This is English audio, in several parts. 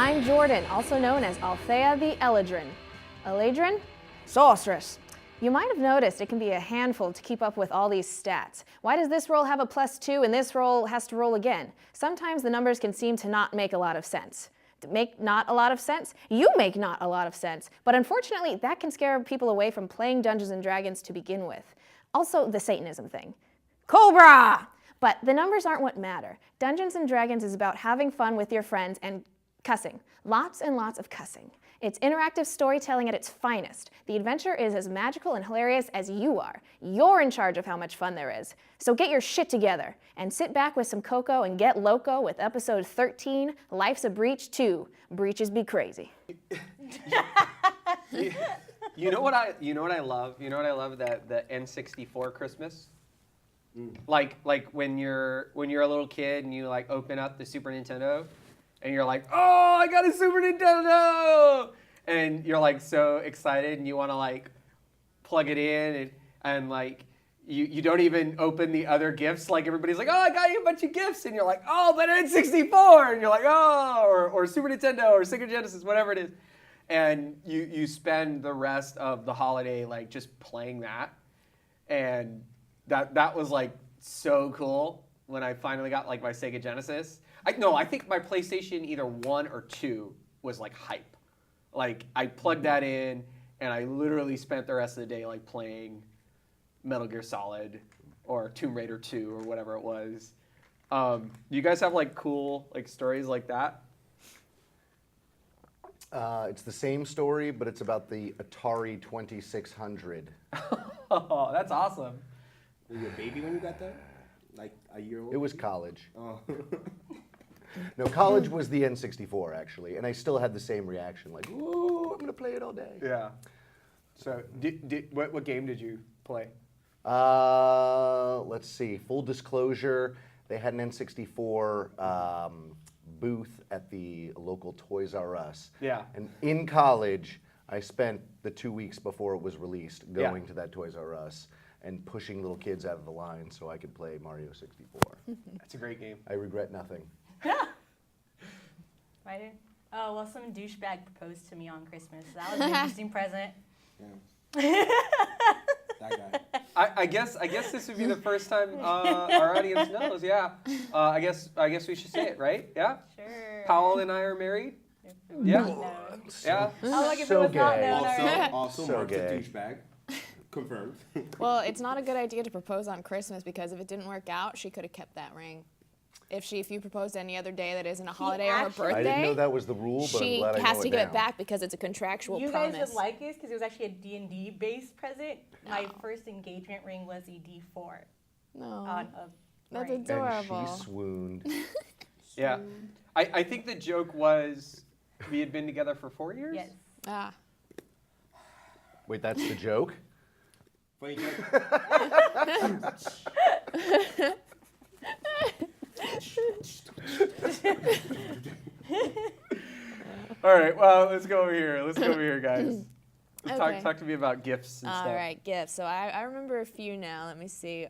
I'm Jordan, also known as Althea the Eladrin. Eladrin? Sorceress. You might have noticed it can be a handful to keep up with all these stats. Why does this roll have a +2 and this roll has to roll again? Sometimes the numbers can seem to not make a lot of sense. To make not a lot of sense? You make not a lot of sense. But unfortunately, that can scare people away from playing Dungeons & Dragons to begin with. Also, the Satanism thing. Cobra! But the numbers aren't what matter. Dungeons & Dragons is about having fun with your friends and cussing. Lots and lots of cussing. It's interactive storytelling at its finest. The adventure is as magical and hilarious as you are. You're in charge of how much fun there is. So get your shit together and sit back with some cocoa and get loco with episode 13, Life's a Breach 2. Breaches be crazy. You know what I love? You know what I love? That the N64 Christmas. Like when you're a little kid and you like open up the Super Nintendo and you're like, oh, I got a Super Nintendo, and you're like so excited and you want to like plug it in and like you don't even open the other gifts. Like everybody's like, oh, I got you a bunch of gifts, and you're like, oh, but N64, and you're like, oh, or Super Nintendo or Sega Genesis, whatever it is, and you spend the rest of the holiday like just playing that, and that was like so cool when I finally got like my Sega Genesis. I think my PlayStation either 1 or 2 was like hype. Like I plugged that in and I literally spent the rest of the day like playing Metal Gear Solid or Tomb Raider 2 or whatever it was. Do you guys have like cool like stories like that? It's the same story, but it's about the Atari 2600. Oh, that's awesome. Were you a baby when you got that? Like a year old? It was college. Oh. No, college was the N64 actually, and I still had the same reaction, like, "Ooh, I'm gonna play it all day." Yeah. So, what game did you play? Let's see. Full disclosure, they had an N64 booth at the local Toys R Us. Yeah. And in college, I spent the 2 weeks before it was released going to that Toys R Us and pushing little kids out of the line so I could play Mario 64. That's a great game. I regret nothing. I did. Oh, well, some douchebag proposed to me on Christmas. That was an interesting present. Yeah. That guy. I guess this would be the first time our audience knows. Yeah. I guess we should say it, right? Yeah. Sure. Powell and I are married. Yeah. No. Yeah. Oh, like if So it was not gay. known already. Also So Mark's a gay. douchebag. Confirmed. Well, it's not a good idea to propose on Christmas because if it didn't work out, she could have kept that ring. If you proposed any other day that isn't a holiday or her actually- birthday, I didn't know that was the rule, but I'm she glad I know has to it give now. it back because it's a contractual You promise. guys would like this because it was actually a D&D based present. My first engagement ring was a D4 No, on a that's ring. adorable. And she swooned. Yeah. I think the joke was we had been together for 4 years. Yes. Ah. Wait, that's the joke? Funny joke. All right. Well, let's go over here. Let's go over here, guys. Okay. Talk to me about gifts and All stuff. right, gifts. So I remember a few now. Let me see.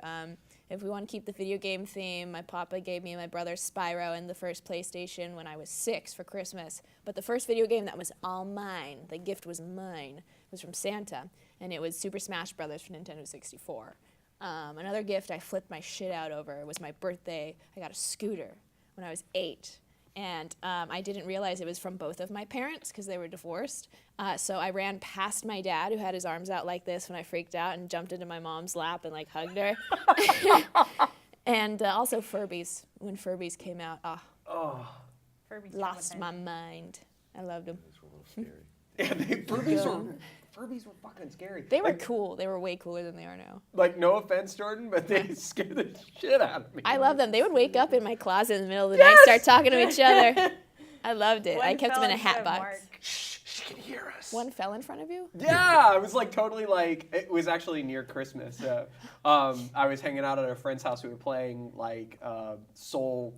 If we want to keep the video game theme, my papa gave me and my brother Spyro and the first PlayStation when I was 6 for Christmas. But the first video game that was all mine, the gift was mine, was from Santa, and it was Super Smash Brothers for Nintendo 64. Another gift I flipped my shit out over was my birthday. I got a scooter when I was 8. And I didn't realize it was from both of my parents because they were divorced. So I ran past my dad, who had his arms out like this when I freaked out, and jumped into my mom's lap and like hugged her. And also Furbies. When Furbies came out, Furby's lost my traumatizing. mind. I loved them. It's a little scary. Yeah, Furbies were fucking scary. They were Like- cool. They were way cooler than they are now. Like, no offense, Jordan, but they scared the shit out of me. I love them. They would wake up in my closet in the middle of the night and start talking to each other. I loved it. I One kept them in a fell hat instead of box. Mark. Shh, she can hear us. One fell in front of you? Yeah, it was like totally like, it was actually near Christmas. I was hanging out at a friend's house. We were playing like Soul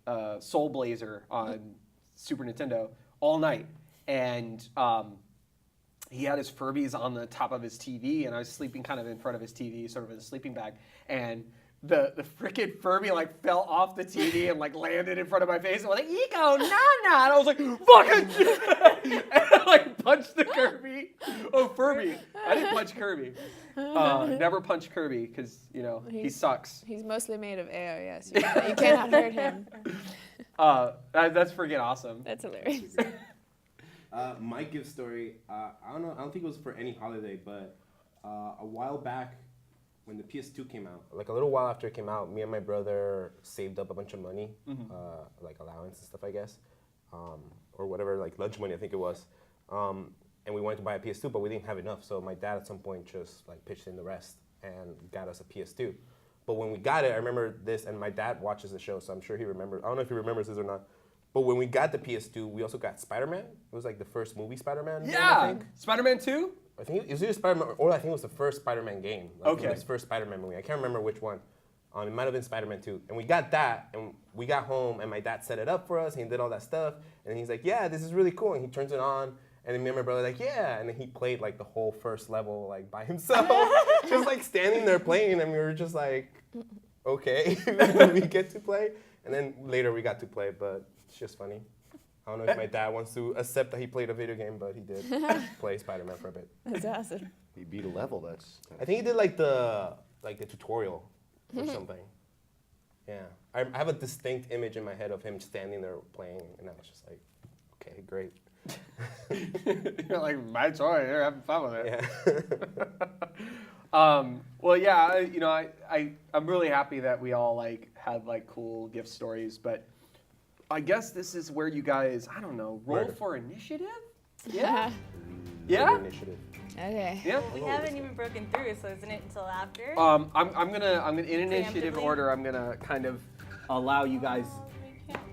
Blazer on Super Nintendo all night. And he had his Furbies on the top of his TV, and I was sleeping kind of in front of his TV, sort of in a sleeping bag. And the frickin' Furby like fell off the TV and like landed in front of my face. And I was like, Ego, nah. And I was like, fucking and I like punched the Kirby. Oh, Furby. I didn't punch Kirby. Never punch Kirby because, you know, he sucks. He's mostly made of air, yes. You cannot hurt him. That's freaking awesome. That's hilarious. My gift story, I don't think it was for any holiday, but a while back when the PS2 came out, like a little while after it came out, me and my brother saved up a bunch of money, like allowance and stuff, I guess, or whatever, like lunch money, I think it was. And we wanted to buy a PS2, but we didn't have enough, so my dad at some point just like pitched in the rest and got us a PS2. But when we got it, I remember this, and my dad watches the show, so I'm sure he remembers. I don't know if he remembers this or not. But when we got the PS2, we also got Spider-Man. It was like the first movie Spider-Man game, I think. Spider-Man 2? I think it was either Spider-Man, or I think it was the first Spider-Man game. Like Okay. It was the first Spider-Man movie. I can't remember which one. It might have been Spider-Man 2. And we got that, and we got home, and my dad set it up for us. He did all that stuff. And he's like, yeah, this is really cool. And he turns it on. And then me and my brother like, yeah. And then he played like the whole first level like by himself. Just like standing there playing. And we were just like, okay, we get to play. And then later we got to play, but it's just funny. I don't know if my dad wants to accept that he played a video game, but he did play Spider-Man for a bit. That's awesome. He beat a level. I think he did like the tutorial or something. Yeah, I have a distinct image in my head of him standing there playing, and I was just like, okay, great. You're like, my toy, you're having fun with it. Yeah. Well, yeah, you know, I'm really happy that we all like had like cool gift stories, but I guess this is where you guys, I don't know, roll Murder. for initiative? Yeah? Yeah? Initiative. Okay. Yeah? We haven't even broken through, so isn't it until after? I'm gonna in initiative Preemptively? order, I'm gonna kind of allow you guys. We can't.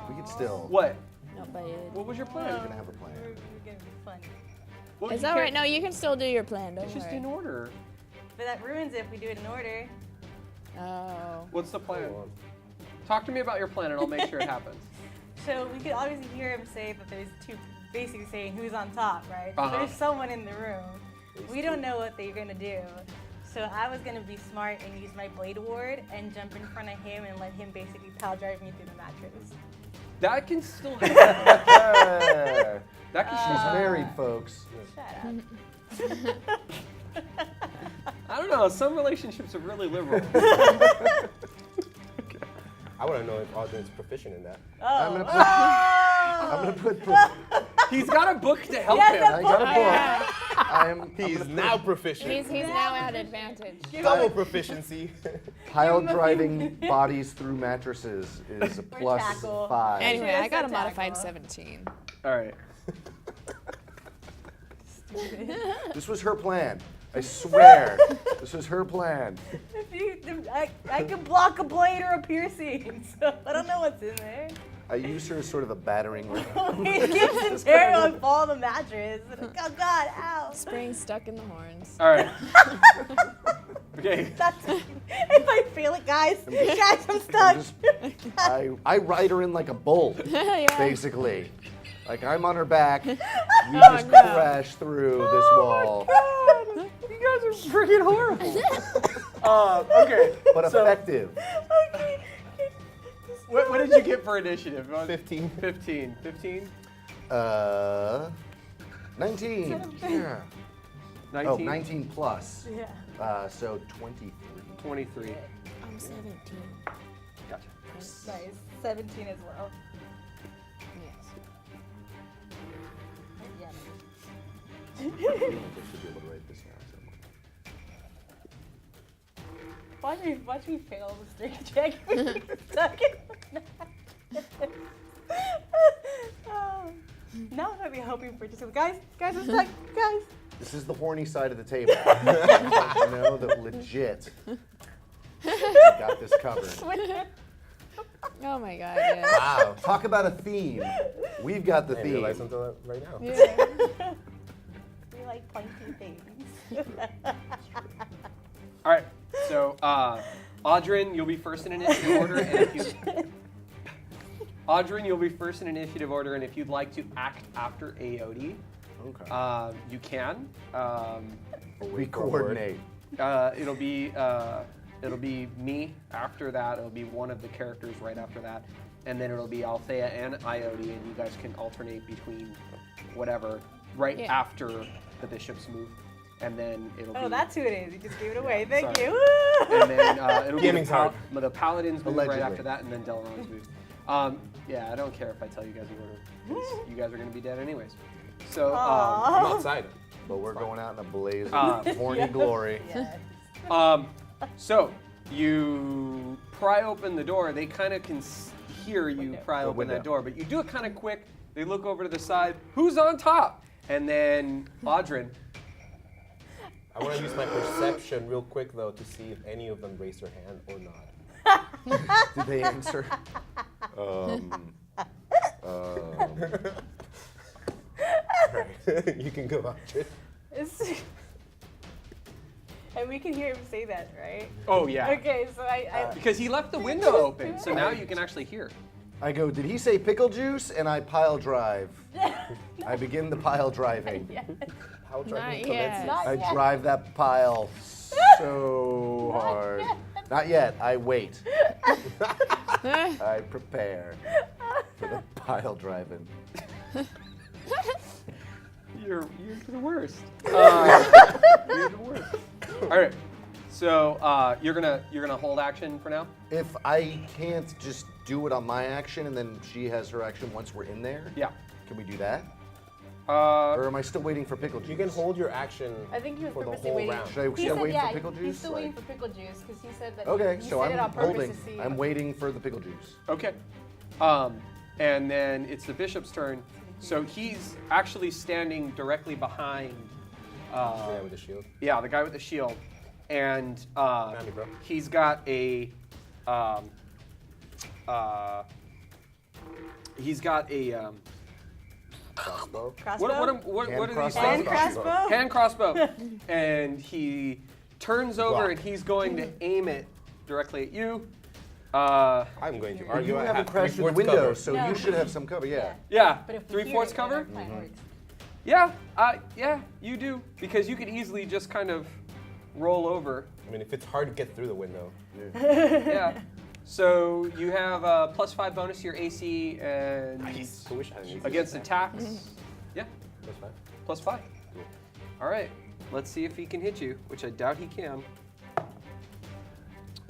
We could still. What? Not by it. What was your We're plan? gonna have a plan. We're gonna be fun. Well, It's you all right. can't- No, you can still do your plan. Don't It's just worry. in order. But that ruins it if we do it in order. Oh. What's the plan? Hold on. Talk to me about your plan and I'll make sure it happens. So we could obviously hear him say that there's two, basically saying who's on top, right? So Uh-huh. there's someone in the room. We don't know what they're gonna do. So I was gonna be smart and use my blade award and jump in front of him and let him basically pile drive me through the mattress. That can still happen. That can She's still married, folks. Shut up. I don't know. Some relationships are really liberal. I want to know if Audrey's proficient in that. I'm Oh. gonna put. He's got a book to help Yes, him. I got a book. I'm He's gonna now proficient. He's now at advantage. Double proficiency. pile Give him a driving bodies through mattresses is a plus tackle. 5. Anyway, I got a Tackle. modified 17. All right. This was her plan. I swear. This was her plan. I can block a blade or a piercing, so I don't know what's in there. I used her as sort of a battering ram. He keeps Ontario and fall on the mattress. Oh God, ow. Spring stuck in the horns. All right. Okay. That's if I feel it, guys. Guys, I'm stuck. Just- I ride her in like a bull, Yeah. basically. Like I'm on her back. We just crash through this wall. God, you guys are freaking horrible. Okay. But so effective. Okay. what did you get for initiative? 15. 15. 15? 19. Yeah. 19? Oh, 19 plus. Yeah. So 23. 23. I'm 17. Gotcha. Nice. 17 as well. Yes. Yeah. I should be able to write this down somewhere. Watch me fail the strength check. Stuck in. Oh. Now I might be hoping for just guys, I'm stuck, guys. This is the horny side of the table. You know, that legit. We got this covered. Oh my god, yeah. Wow. Talk about a theme. We've got the I didn't realize theme. until right now. Yeah. We like pointy things. All right. So, Audrin, you'll be first in initiative order, and if you Audrin, you'll be first in initiative order, and if you'd like to act after Aodi, Okay. you can. We coordinate. It'll be it'll be me after that. It'll be one of the characters right after that. And then it'll be Althea and Iode, and you guys can alternate between whatever right after the bishop's move. And then it'll be... Oh, that's who it is. You just gave it away. Thank Sorry. you. And then it'll be the Paladin's move Allegedly. right after that, and then Delaron's move. Yeah, I don't care if I tell you guys the order, because you guys are going to be dead anyways. So, I'm outside. But we're going out in a blaze Uh, of horny glory. Yes. So you pry open the door. They kind of can hear you pry open window. that door, but you do it kind of quick. They look over to the side. Who's on top? And then Audrin. I want to use my perception real quick though to see if any of them raise their hand or not. Did they answer? Right. You can go after it. And we can hear him say that, right? Oh yeah. Okay, so I Because he left the window open, so now you can actually hear. I go, did he say pickle juice? And I pile drive. I begin the pile driving. How Not yet. I drive that pile so hard. Not yet. I wait. I prepare for the pile driving. You're the worst. You're the worst. All right. So you're gonna hold action for now. If I can't just do it on my action and then she has her action once we're in there, Yeah. can we do that? Uh, Or am I still waiting for pickle juice? You can hold your action I think he was for the purposely whole waiting. round. Should I He still said, wait yeah, for pickle juice? he's still waiting Like- for pickle juice because he said that Okay, he so said it I'm on purpose holding. to see. I'm waiting for the pickle juice. Okay. And then it's the bishop's turn. So he's actually standing directly behind. Yeah, with the shield. Yeah, the guy with the shield, and me, bro. he's got a. He's got a. Crossbow. Crossbow? What are these crossbow. things? Hand crossbow? Hand crossbow. And he turns over Block. and he's going to aim it directly at you. I'm going to argue. You I haven't have crashed through the 3/4 window, cover. so No. you should have some cover. Yeah. Yeah, But if we hear 3/4 it, cover. then our plan works. Yeah, you do, because you could easily just kind of roll over. I mean, if it's hard to get through the window. Yeah. So you have a +5 bonus to your AC and I wish I had an easy against attack. attacks. Yeah, That's fine. +5. All right. Let's see if he can hit you, which I doubt he can.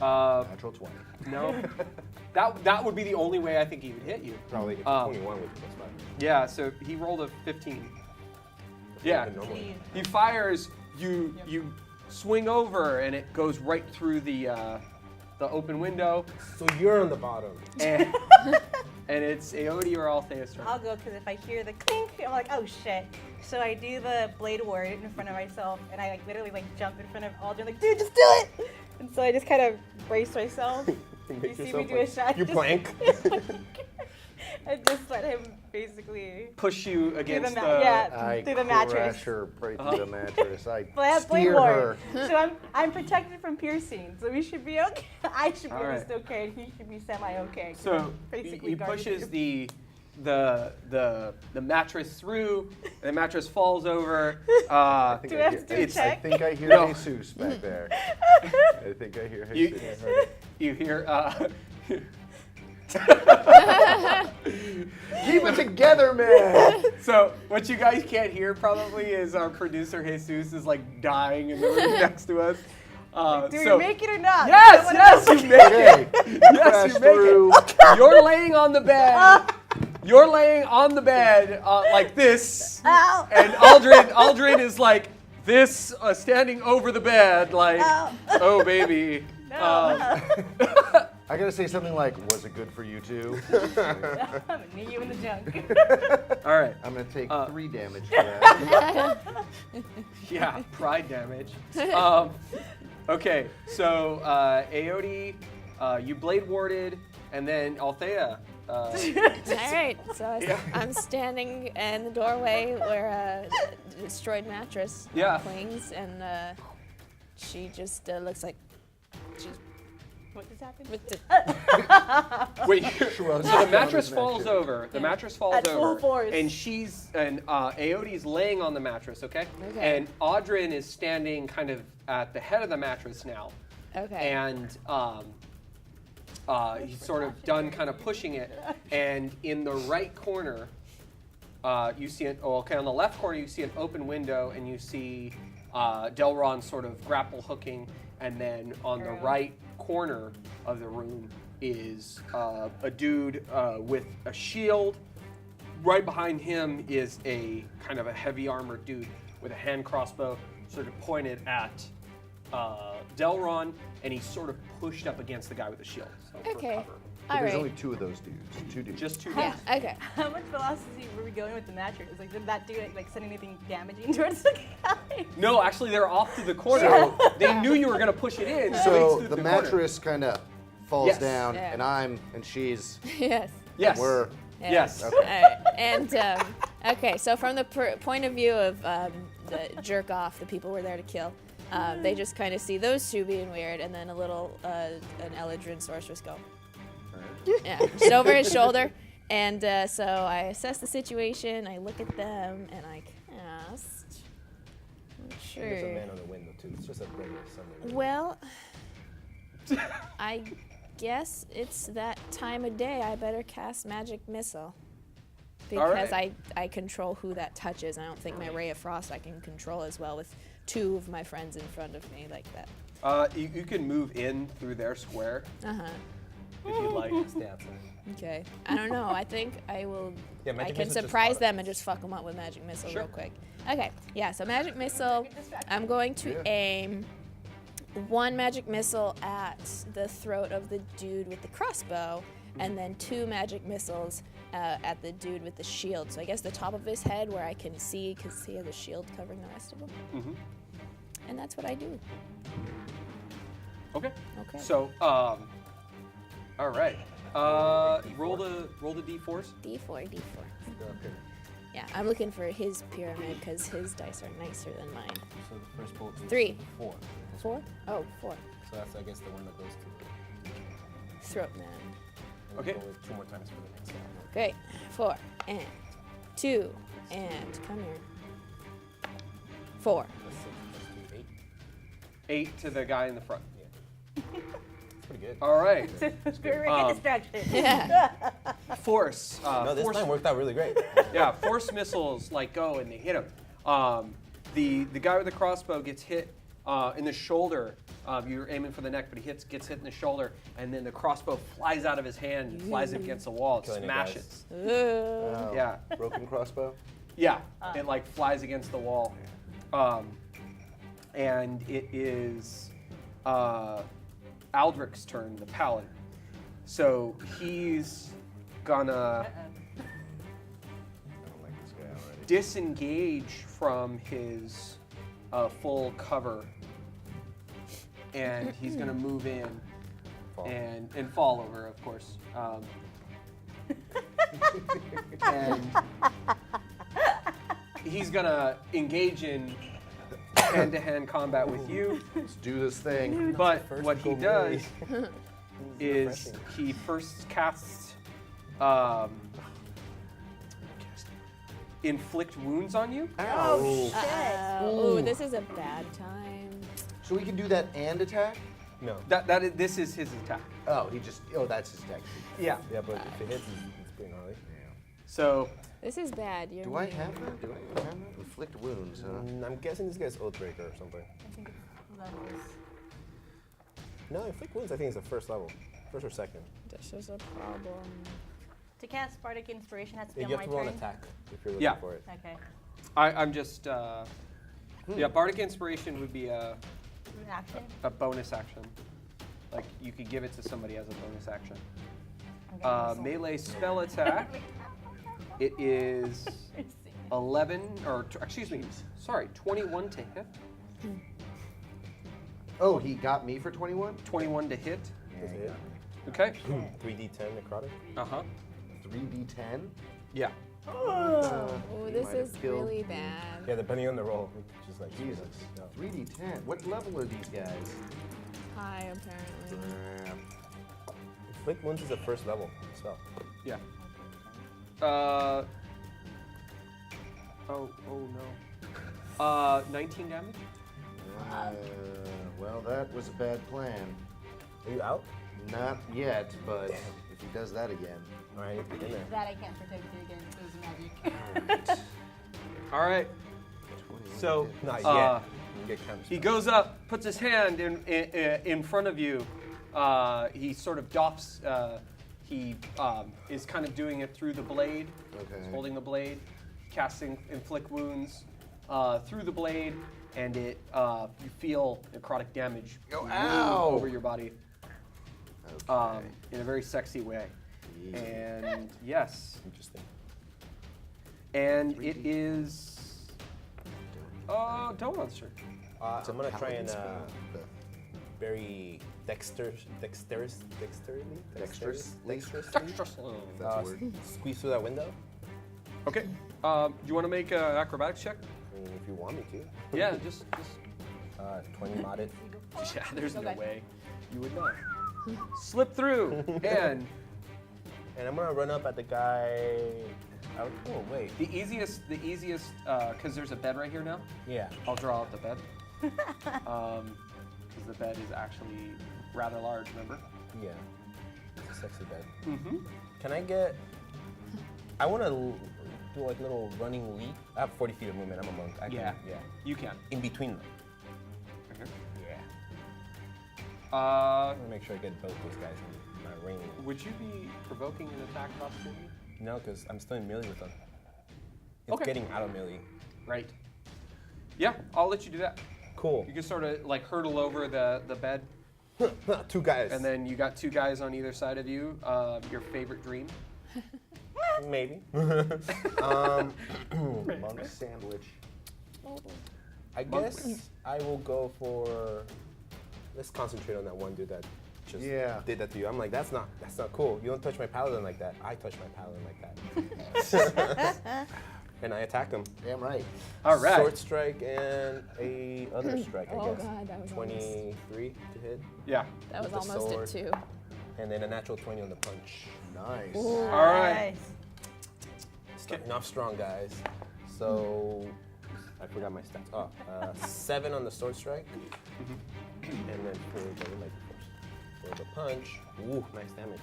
Natural 20. No. That would be the only way I think he would hit you. Probably 21 with +5. Yeah. So he rolled a 15. Yeah. Even normally. He fires. You swing over and it goes right through the open window. So you're on the bottom. And, and it's Aode or Althea's turn. I'll go because if I hear the clink, I'm like, oh shit. So I do the blade ward in front of myself, and I like literally like jump in front of Aldrin, like, dude, just do it! And so I just kind of brace myself. Make see me yourself do a shot, You just- plank. And just let him basically Push you against the. I through the mattress. crash her right through the mattress. I But I have blade steer ward, her. so I'm protected from piercing, so we should be okay. I should be All at right. least okay, and he should be semi-okay. 'cause So I'm basically he guarding pushes him. the mattress through. The mattress falls over. Do I have to do a I check? think I hear No. Jesus back there. I think I hear You- Jesus. You hear. Keep it together, man. So what you guys can't hear probably is our producer Jesus is like dying in the room next to us. Do so we make it or not? yes, Someone yes, else- you make it. Okay. Yes, Crash you make through. it. You're laying on the bed. You're laying on the bed like this, Ow. and Aldrin is like this, standing over the bed, like, Ow. oh baby. No. I gotta say something like, "Was it good for you too?" I'm gonna knee you in the junk. All right. I'm gonna take 3 damage for that. Yeah, pride damage. Okay, so Aode, you blade warded, and then Althea. All right, so I'm standing in the doorway where a destroyed mattress Yeah. clings, and she just looks like she's What just happened? with the Wait, so the mattress Shrugs. falls over. The mattress falls At full over, force. and Aode's laying on the mattress. Okay. Okay. And Audrin is standing kind of at the head of the mattress now. Okay. And he's sort of done kind of pushing it. And in the right corner, you see on the left corner, you see an open window, and you see Delron sort of grapple hooking. And then on the right corner of the room is a dude with a shield. Right behind him is a kind of a heavy armored dude with a hand crossbow sort of pointed at Delron, and he's sort of pushed up against the guy with the shield. So for Okay. cover. All There's right. only 2 of those dudes. 2 dudes. Just 2 Yeah. dudes. Okay. How much velocity were we going with the mattress? Like, did that do like send anything damaging towards the guy? No, actually, they're off to the corner. They knew you were going to push it in. So they stood the corner. mattress kind of falls Yes. down, Yeah. and she's. Yes. Yes. We're. Yeah. Yes. All right. And okay, so from the point of view of the jerk off, the people we're there to kill, they just kind of see those two being weird, and then a little an Eladrin sorceress go. Yeah, just over his shoulder, and so I assess the situation. I look at them, and I cast. I'm There's a sure. man on the window too. It's just a regular Sunday. Well, I guess it's that time of day. I better cast Magic Missile. Because right. I control who that touches. I don't think my Ray of Frost I can control as well with 2 of my friends in front of me like that. You can move in through their square Uh-huh. if you'd like. Stay outside. Okay. I don't know. I think I will. Yeah, I Magic can Missile's just surprise auto. them and just fuck them up with Magic Missile Sure. real quick. Okay. Yeah. So Magic Missile. I'm going to aim 1 Magic Missile at the throat of the dude with the crossbow, and then 2 Magic Missiles at the dude with the shield. So I guess the top of his head where I can see, because he has a shield covering the rest of him. Mm-hmm. And that's what I do. Okay. Okay. So, all right. Roll the d4s. D4, D4. Yeah, I'm looking for his pyramid because his dice are nicer than mine. So the first bolt is 3. 4. 4? Oh, 4. So that's, I guess, the one that goes to. Throat man. And Okay. Go with 2 more times for the next one. Great. 4 and 2 and come here. 4. That's 6 plus 2, 8. 8 to the guy in the front. That's pretty good. All right. Very Um, distraction. Yeah. Force. No, this force, time worked out really great. Yeah, force missiles like go and they hit him. The guy with the crossbow gets hit in the shoulder. You're aiming for the neck, but he gets hit in the shoulder, and then the crossbow flies out of his hand and flies up against the wall. It Killing it, smashes. Ooh. Oh, Yeah. Broken crossbow. Yeah, it like flies against the wall. And it is Aldrich's turn, the paladin. So he's gonna I don't like this guy already. disengage from his full cover, and he's gonna move in Fall. and fall over, of course. And he's gonna engage in hand-to-hand combat with you. Let's do this thing. But First what he go does melee. is Refreshing. he first casts inflict wounds on you. Ow. Oh, this is a bad time. So we can do that and attack? No. This is his attack. Oh, that's his attack. Yeah. Yeah, but if it hits, it's pretty gnarly. So This is bad. You're Do I mean. have that? Do I even have that? Inflict wounds, huh? I'm guessing this guy's Oathbreaker or something. I think it's levels. No, Inflict Wounds I think is the first level. First or second. This is a problem. To cast Bardic Inspiration has to be Yeah, on you my have to roll turn. an attack if you're looking Yeah. for it. Okay. I'm just yeah. Bardic Inspiration would be An action. a bonus action. Like you could give it to somebody as a bonus action. I'm gonna whistle. Melee spell attack. It is 11 or excuse me, sorry, 21 to hit. Oh, he got me for 21? 21 to hit. Does it hit? Okay. 3d10 necrotic. Uh huh. 3d10? Yeah. Oh, He this might have is killed- really bad. Yeah, depending on the roll. It's just like Jesus. Yeah. 3d10. What level are these guys? High, apparently. Inflict Wounds is the first level spell. Yeah. Oh no. 19 damage. Well, that was a bad plan. Are you out? Not yet, but if he does that again. All right, get in there. That I can't protect you again. It was magic. All right. 21 So hit. Not Uh, yet. You get counter he spell. goes up, puts his hand in front of you. He sort of doffs. He is kind of doing it through the blade. Okay. He's holding the blade, casting inflict wounds through the blade, and it you feel necrotic damage ow! over your body Okay. in a very sexy way. Yeah. And yes, Interesting. and it is Don't Monster. So I'm gonna try and Paladin spell. very dexterously That's a word. squeeze through that window. Okay. Do you want to make an acrobatics check? I mean, if you want me to. Yeah, just 20 modded. yeah. There's no Okay. way you would not. Slip through, and And I'm gonna run up at the guy. Oh wait. the easiest, because there's a bed right here now. Yeah. I'll draw out the bed. Because the bed is actually rather large. Remember? Yeah. It's a sexy bed. Mm-hmm. Can I get? I want to do like a little running leap. I have 40 feet of movement. I'm a monk. I can, Yeah. Yeah. You can. In between them. Right here. Yeah. Uh, I'm gonna make sure I get both those guys in my ring. would you be provoking an attack of opportunity? No, because I'm still in melee with them. It's Okay. getting out of melee. Right. Yeah, I'll let you do that. Cool. You can sort of like hurdle over the bed, 2 guys. and then you got 2 guys on either side of you. Your favorite dream. maybe. Monk sandwich. I guess I will go for. Let's concentrate on that one dude that just Yeah. did that to you. I'm like, that's not cool. You don't touch my paladin like that. I touch my paladin like that. And I attacked him. Damn right. All right. Sword strike and a other strike, I Oh, guess. God, that was 23 to hit, Yeah. That was With the almost sword. it too. and then a natural 20 on the punch. Nice. All right. Starting off strong, guys. So I forgot my stats. 7 on the sword strike, and then for the punch, ooh, nice damage.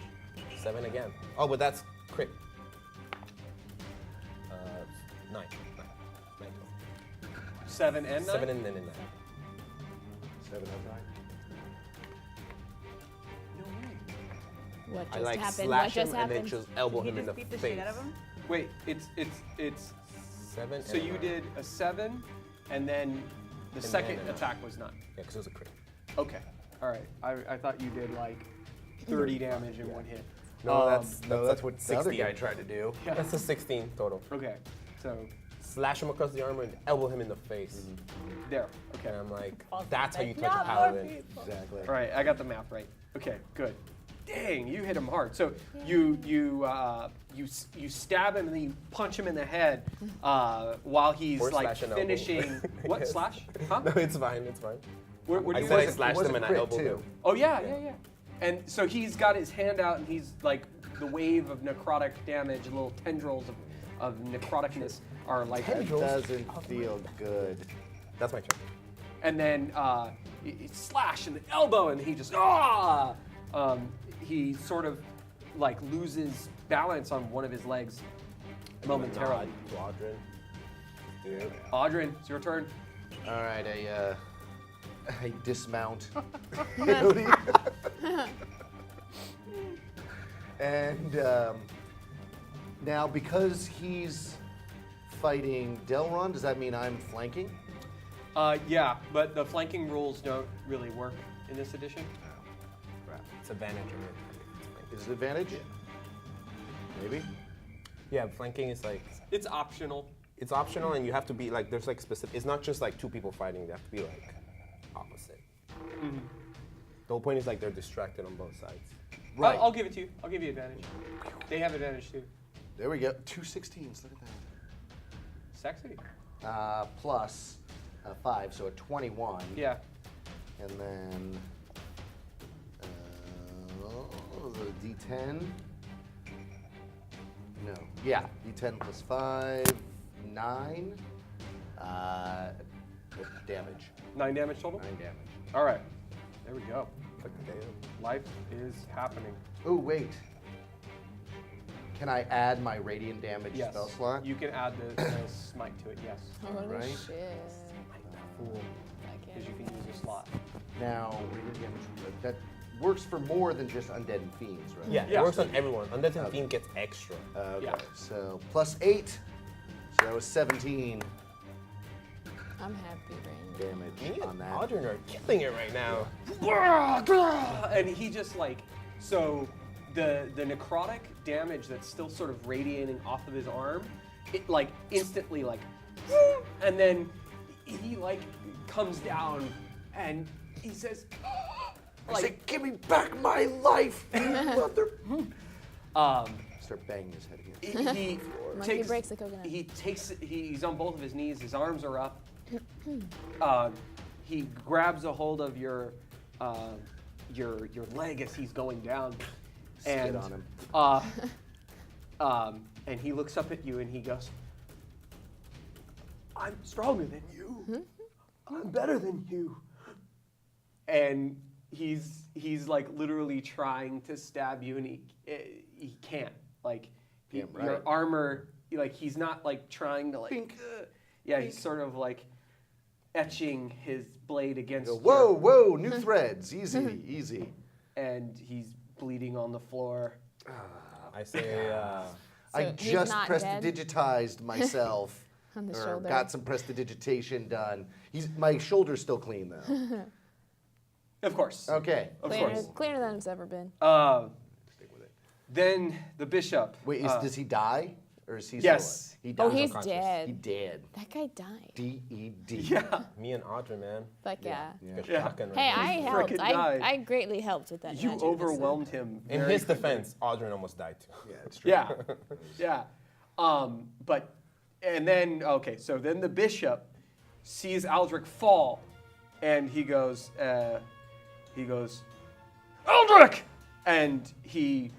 7 again. Oh, but that's crit. 9. 9. 7 and 9. 7 and then a 9. 7 of 9. No way. What just I like happened? slash What just him and then happened? just elbow You him in just the beat the face. shit out of him? Wait, it's 7. so and a you 9. did a 7, and then the And second then a 9. attack was 9. Yeah, because it was a crit. Okay. All right. I thought you did like 30 damage in one hit. No, That's what the other 60. guy tried to do. Yeah. That's a 16 total. Okay. So Slash him across the armor and elbow him in the face. there. Okay. And I'm like, Falls that's how you back. touch a Yeah, paladin. Exactly. All right. I got the math right. Okay. Good. Dang, you hit him hard. So you stab him and then you punch him in the head while he's Or like slash an elbow. finishing. What Yes. slash? Huh? No, it's fine. It's fine. What do I you said I guys? slashed was him a and I crit, elbowed too. him. Oh yeah. And so he's got his hand out and he's like the wave of necrotic damage, little tendrils of necroticness are like. That doesn't feel good. That's my turn. And then you slash in the elbow, and he just he sort of like loses balance on one of his legs momentarily. Nod to Audrin. Dude. Audrin, it's your turn. All right, I dismount. And now, because he's fighting Delron, does that mean I'm flanking? Yeah, but the flanking rules don't really work in this edition. It's advantage on it. Is it advantage? Maybe. Yeah, flanking is like, It's optional. it's optional and you have to be like, there's like specific, it's not just like 2 people fighting, they have to be like opposite. Mm-hmm. The whole point is like they're distracted on both sides. Right. I'll give it to you. I'll give you advantage. They have advantage too. There we go. 2 16s. Look at Sexy. that. Plus 5, so a 21. Yeah. And then the D10. No. Yeah, D10 plus 5, 9. Damage. 9 damage total. 9 damage. All right. There we go. Life is happening. Oh, wait. Can I add my radiant damage Yes. spell slot? You can add the smite to it, yes. Holy Alright. shit. Fool. I Because can't you can use a slot. Now, radiant damage, that works for more than just undead and fiends, right? Yeah, Yeah. it works on everyone. Undead and Fiend gets extra. Okay, Yeah. so plus 8. So that was 17 I'm happy right now. damage Me on and that. Audrey are killing it right now. And he just like, so the necrotic damage that's still sort of radiating off of his arm, it like instantly like, and then he like comes down and he says, I say, give me back my life, you mother. Start banging his head again. he Monkey takes, breaks the coconut. he's on both of his knees, his arms are up. He grabs a hold of your leg as he's going down. Spit on him. And he looks up at you and he goes, I'm stronger than you. I'm better than you. And he's like literally trying to stab you and he can't. Like Damn your right. armor, like he's not like trying to like, yeah, he's sort of like etching his blade against Go, your- whoa, whoa, new threads. Easy, easy. and he's bleeding on the floor. I say, I So he's just not prestidigitized myself. On the or shoulder. got some prestidigitation done. My shoulder's still clean though. Of course. Okay. Of Cleaner, course. cleaner than it's ever been. Stick with it. Then the bishop. Wait, does he die? Or is he Yes. still alive? He Oh, died. he's unconscious. He dead. dead. That guy died. D-E-D. Yeah. me and Audrey, man. Fuck yeah. Got Yeah. shotgun right Hey, now. I helped. frickin' died. I greatly helped with that. You magic overwhelmed him. In very his quickly. defense, Audrey almost died too. Yeah, it's true. Yeah. Yeah. But, and then, okay, so then the bishop sees Aldrich fall and he goes, Aldrich! And he,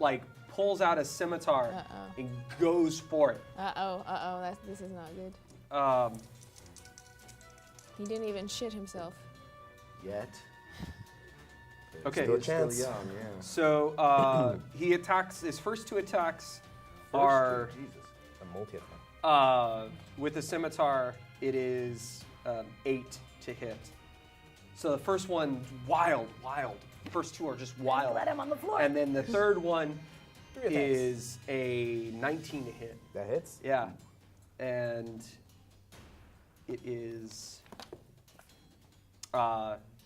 like, pulls out a scimitar and goes for it. This is not good. Um, He didn't even shit himself. Yet. okay. Still a He's still chance. young, yeah. So he attacks, his first two attacks are Jesus. A multi-attack. with the scimitar, it is 8 to hit. So the first one, wild. The first two are just wild. Let him on the floor. And then the third one attacks. is a 19 to hit. That hits? Yeah. And it is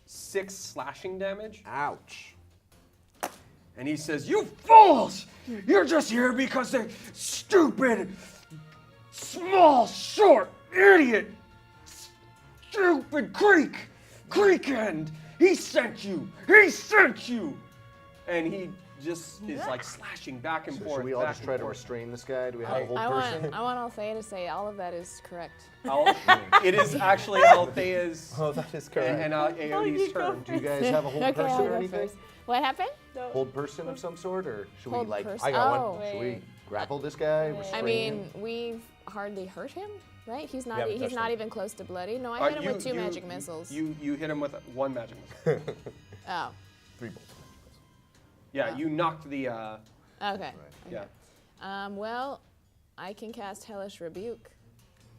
6 slashing damage. Ouch. And he says, "You fools! You're just here because they're stupid, small, short, idiot, stupid Creek End. He sent you. And he just is like slashing back and So forth. should we all back just and try to forth. restrain this guy? Do we have a whole I person? want Althea to say all of that is correct. It is actually Althea's Oh, that is correct. and Aode's turn. Do you guys have a hold Okay, person I'll or go anything? first. What happened? Hold person of some sort, or should Hold we like? person. I got Oh. one. Should we grapple this guy? I restrain mean, him? we've hardly hurt him, right? He's not. haven't He's touched not him. even close to bloody. No, I hit him with two magic missiles. You hit him with one magic missile. Oh, 3 bolts. Yeah, you knocked the. okay. Yeah. Well, I can cast Hellish Rebuke.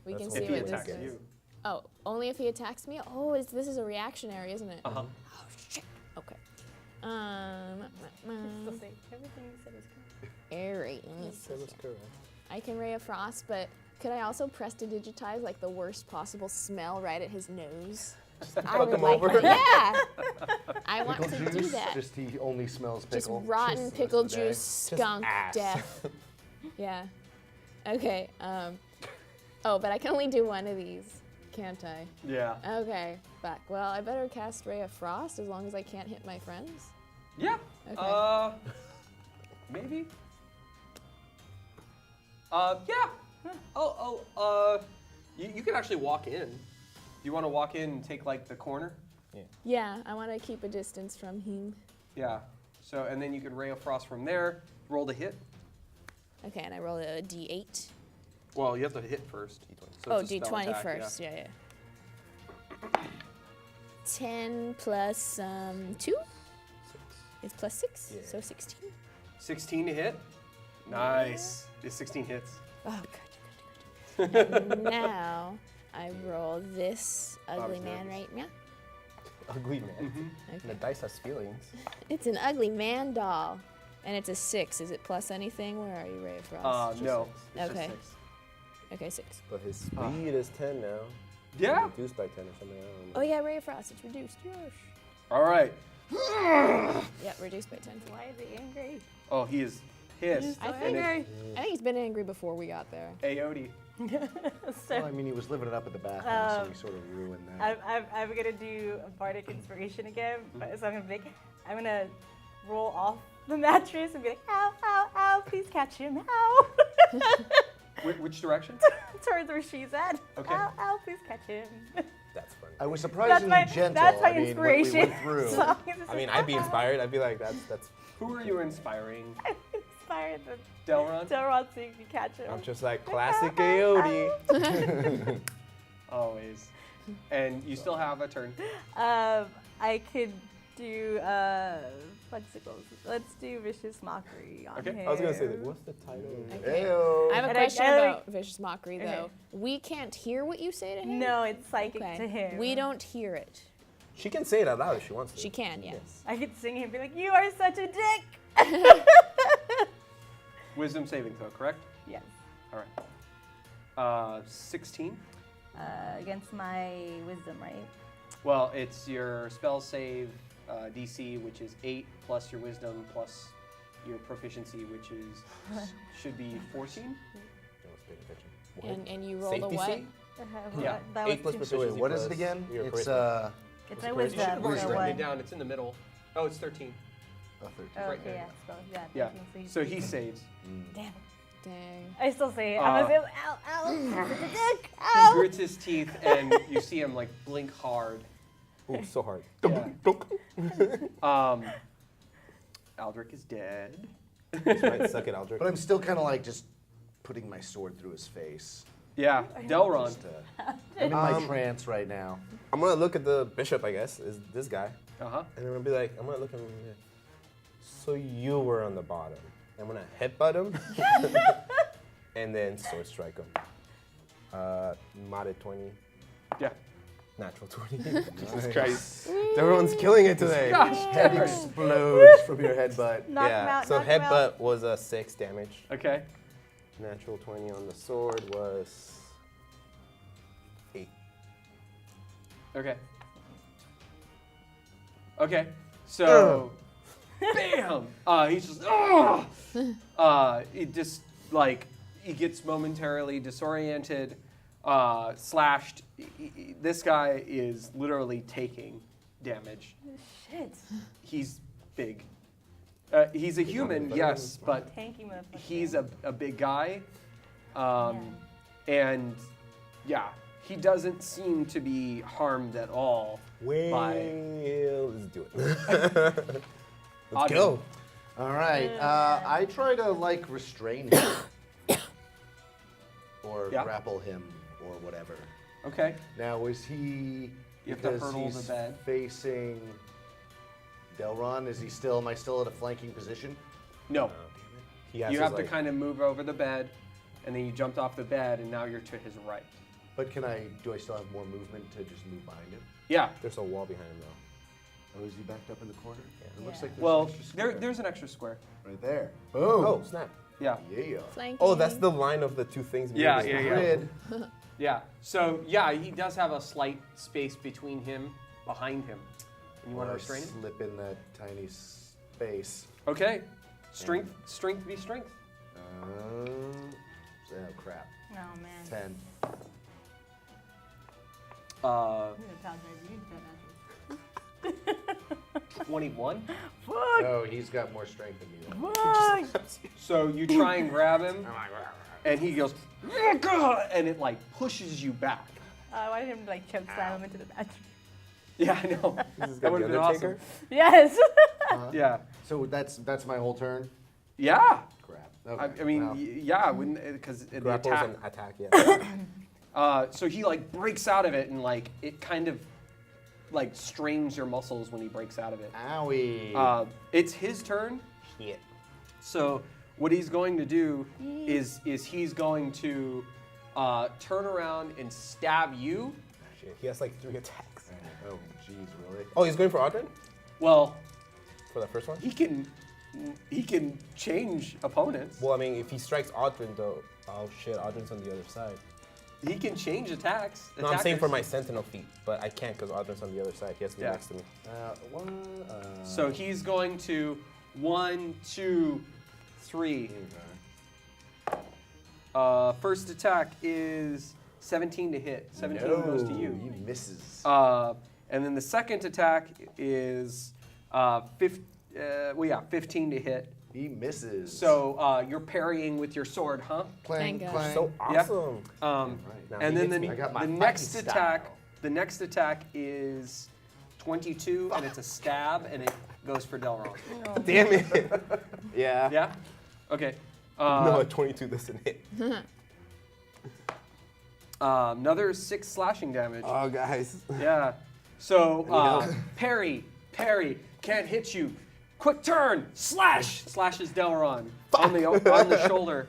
We That's can only see If he what this attacks is. you. Oh, only if he attacks me? Oh, this is a reactionary, isn't it? Uh huh. Oh, shit. Okay. Still say everything you said is correct. Alright, let me see. That is correct. I can Ray of Frost, but could I also prestidigitize like the worst possible smell right at his nose? I fuck would him like over. that. Yeah. I want Pickle to do juice. that. Just he only smells Just pickle. rotten Just the pickle rest of the day. juice, skunk, ass. death. Yeah. Okay. Oh, but I can only do one of these, can't I? Yeah. Okay. Fuck. Well, I better cast Ray of Frost as long as I can't hit my friends. Yeah. Okay. Maybe. Yeah. You can actually walk in. You want to walk in and take like the corner? Yeah, I want to keep a distance from him. Yeah. So, and then you can Ray of Frost from there. Roll the hit. Okay, and I roll a d8. Well, you have to hit first. So Oh, it's a spell d20 attack, first. Yeah, yeah. 10 plus 2 is plus 6, so 16. 16 to hit. Nice. It's 16 hits. Oh, good. And now I roll this ugly man right now. Ugly man. And the dice has feelings. It's an ugly man doll, and it's a 6. Is it plus anything? Where are you, Ray of Frost? No. It's Okay. Just 6. Okay, 6. But his speed is 10 now. Yeah. Reduced by 10 or something. I don't know. Oh yeah, Ray of Frost. It's reduced. Yosh. All right. Yeah, reduced by 10. Why is he angry? Oh, he is pissed. I think he's been angry before we got there. Aote. Well, I mean, he was living it up at the bathhouse, so he sort of ruined that. I'm gonna do a bardic inspiration again, so I'm gonna roll off the mattress and be like, ow, ow, ow, please catch him, ow. Which direction? Towards where she's at. Okay. Ow, ow, please catch him. That's funny. I was surprisingly gentle. That's my I mean, inspiration. What we went through. So I mean, I'd be inspired. I'd be like, that's. Who are you inspiring? I'm inspired that Delron? Delron seeing me catch him. I'm just like classic Aote. Always. And you still have a turn. I could do Flexibles. Let's do Vicious Mockery on Okay. him. I was gonna say, like, what's the title? Okay. Ayo. I have a And I- question I- about Vicious Mockery, though. Okay. We can't hear what you say to him? No, it's psychic Okay. to him. We don't hear it. She can say it out loud if she wants to. She can, yes. I could sing him and be like, you are such a dick. Wisdom saving throw, correct? Yes. All right. 16. Against my wisdom, right? Well, it's your spell save DC, which is 8 plus your wisdom plus your proficiency, which is should be 14. No one's paying attention. And you roll Safety the what? save? Yeah. That 8 plus was So wait, proficiency what is plus it again? your It's charisma. It's my You should wisdom. have already So written what? it down. It's in the middle. Oh, it's 13. 13. Oh, right okay, there. yeah. So, yeah. Yeah. 13, So he saves. Damn. Dang. I still say it. I'm gonna say, ow, ow, such a dick, He ow. grits his teeth, and you see him like blink hard. Ooh, so hard. Yeah. Aldrich is dead. Right, suck it, Aldrich. But I'm still kind of like just putting my sword through his face. Yeah, Delron. Just, I'm in my trance right now. I'm gonna look at the bishop, I guess, is this guy. Uh-huh. And I'm gonna be like, I'm gonna look at him. Yeah. So you were on the bottom. I'm gonna headbutt him, and then sword strike him. Modded 20, Yeah. natural 20. Jesus Christ. Everyone's killing it today. Head explodes from your headbutt. Knock him Yeah, out, so knock him out. headbutt was a 6 damage. Okay. Natural 20 on the sword was 8. Okay. Okay. So, bam! He's just, it just like he gets momentarily disoriented, slashed. This guy is literally taking damage. Shit. He's big. He's a human, yes, but Tanky motherfucker. he's a big guy, and yeah, he doesn't seem to be harmed at all. Well, let's do it. Let's go. All right. I try to like restrain him or Yeah. grapple him or whatever. Okay. Now, is he? You have to because hurdle the he's bed. facing Delron. Is he still? Am I still at a flanking position? No. He has You his, have to like, kind of move over the bed, and then you jumped off the bed, and now you're to his right. But can I? Do I still have more movement to just move behind him? Yeah. There's a wall behind him though. Oh, is he backed up in the corner? It looks like there's Well, an extra square there's an extra square. right there. Boom. Oh, snap. Yeah. Yeah. Flanking. Oh, that's the line of the two things. Yeah, moving. yeah. Grid. Yeah. So yeah, he does have a slight space between him, behind him. And you want to Or restrain him? slip in that tiny space. Okay. Strength be strength. Oh crap. Oh man. 10. Uh, I'm gonna apologize. You did that naturally. 21. Fuck. No, he's got more strength than me. Fuck. So you try and grab him, and he goes, and it like pushes you back. I wanted him to like choke slam him into the bathroom. Yeah, I know. That would have been awesome. Yes. Yeah. So that's my whole turn. Yeah. Crap. I Okay, mean, well, yeah, because the Grapples attack. and attack, yeah. So he like breaks out of it, and like it kind of like strains your muscles when he breaks out of it. Owie. It's his turn. Shit. So what he's going to do is he's going to turn around and stab you. Shit, he has like 3 attacks. Oh, jeez, really? Oh, he's going for Audrin? Well, For the first one? he can change opponents. Well, I mean, if he strikes Audrin, though. Oh shit, Audrin's on the other side. He can change attacks. No, I'm saying for attackers. my Sentinel feat, but I can't because Audrin's on the other side. He has to be Yeah. next to me. So he's going to 1, 2, 3. First attack is 17 to hit. 17 goes to you. He misses. And then the second attack is 15 to hit. He misses. So you're parrying with your sword, huh? clang, Thank God. clang. So Yeah. awesome. Now And he then hits me. I got my the next fighting attack, style. the next attack is 22, and it's a stab, and it goes for Delron. Damn it. Yeah. Yeah. Okay. No, a 22 doesn't hit. Another 6 slashing damage. Oh, guys. Yeah. So help? parry, can't hit you. Quick turn, slash, slashes Delron on the shoulder.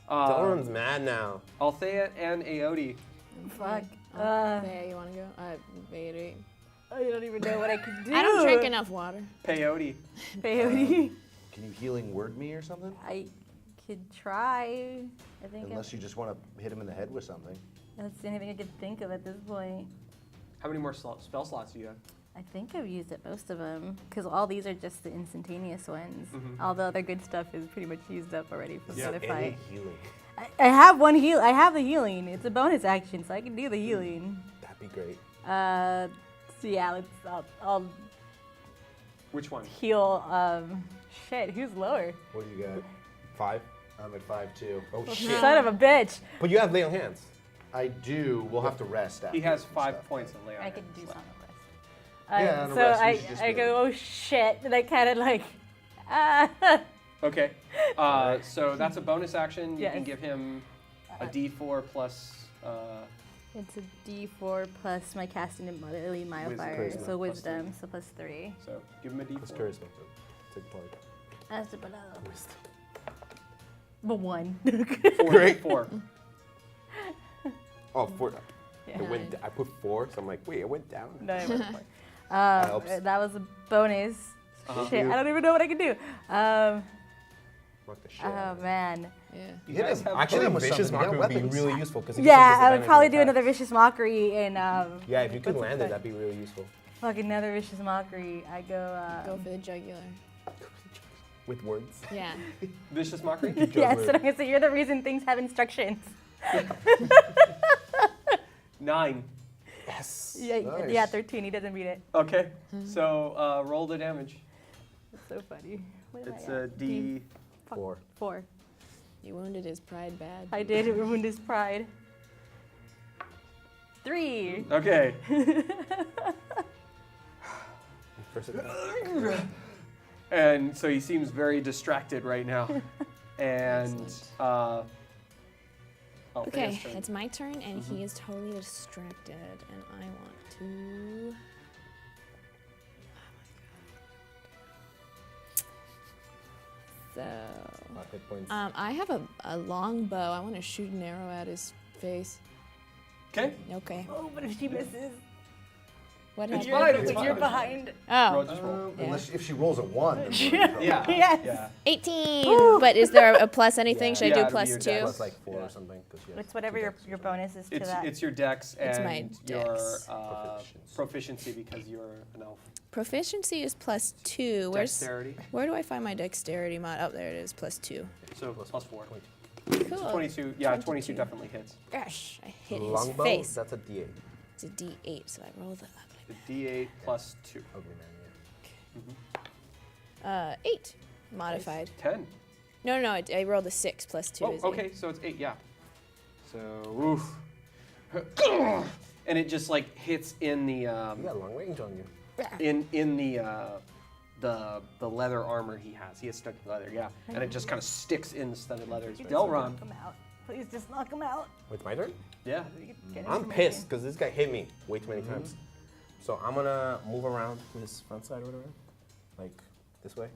Delron's mad now. Althea and Aodi. Fuck. There, you want to go? Wait. I don't even know what I could do. I don't drink enough water. Peyote. Peyote. Can you healing word me or something? I could try. I think Unless you just want to hit him in the head with something. that's the only thing I could think of at this point. How many more spell slots do you have? I think I've used it most of them because all these are just the instantaneous ones. All the other good stuff is pretty much used up already from the other Any fight. healing. I have one heal. I have the healing. It's a bonus action, so I can do the healing. That'd be great. So yeah, I'll Which one? heal. Shit, who's lower? What do you got? 5? I'm at 5 too. Oh shit. Son of a bitch. But you have lay on hands. I do. We'll have to rest after. He has and 5 stuff. points of lay on I could hands. do some of this. Yeah, on a so rest, we should just I be go, able- oh shit, and I kind of like, Okay. So that's a bonus action. You can Yes. give him a D4 plus. It's a D4 plus my casting and motherly modifier, Charisma so plus wisdom, so plus 3. So give him a That's D4. charisma. Take part. That's about Wisdom. the 1. 4. Oh, 4. Yeah. I put 4, so I'm like, wait, I went down. No, it wasn't 4. helps. That was a bonus. Shit, I don't even know what I can do. Fuck the shit. Oh man. Yeah. You guys have Actually, him with Vicious something. You Mockery got would be weapons. really useful because Yeah, I would probably do another Vicious Mockery and Yeah, if you could what's land it, that? that'd be really useful. Fuck another Vicious Mockery. I go. Go for the jugular. With words. Yeah. Vicious Mockery? Yes, and I'm gonna say you're the reason things have instructions. 9. Yes. Yeah, Nice. yeah, 13. He doesn't beat it. Okay. So roll the damage. It's so funny. What am It's I a at? D. 4. 4. You wounded his pride bad. I did ruin his pride. 3. Okay. First attack. And so he seems very distracted right now. And Excellent. Okay, Althea's turn. it's my turn, and he is totally distracted, and I want to. So, Hit points. I have a long bow. I want to shoot an arrow at his face. Okay. Okay. Oh, but if she misses, What It's happened? fine, it's you're fine. behind. Oh, Roll, just roll. Yeah. Unless if she rolls a 1, then we're in trouble. Yeah. Yes. Yeah. 18. But is there a plus anything? Should Yeah, I do it'll be plus your 2? dex. Plus like 4 Yeah. or something. 'cause she has It's whatever 2 your dexes or bonus is to that. It's your dex It's and my your dex. proficiency because you're an elf. Proficiency is plus 2. Dexterity. Where do I find my dexterity mod? Oh, there it is, plus 2. So plus 4. Cool. 22. Yeah, 22 22. definitely hits. Gosh, I hit his Longbow, face. that's a D8. It's a D8, so I roll the The D8 plus 2. Ugly man, 8 modified. 10. No, I rolled a 6 plus 2 Oh, is 8. okay, so it's 8, yeah. So, oof. And it just like hits in the yeah. You got long range on you. in the leather armor he has. He has studded leather, yeah. And it just kind of sticks in the studded leather. Delron. Knock him out. Please just knock him out. Wait, my turn? Yeah. Get I'm information. pissed because this guy hit me way too many times. So I'm gonna move around to his front side or whatever, like this way.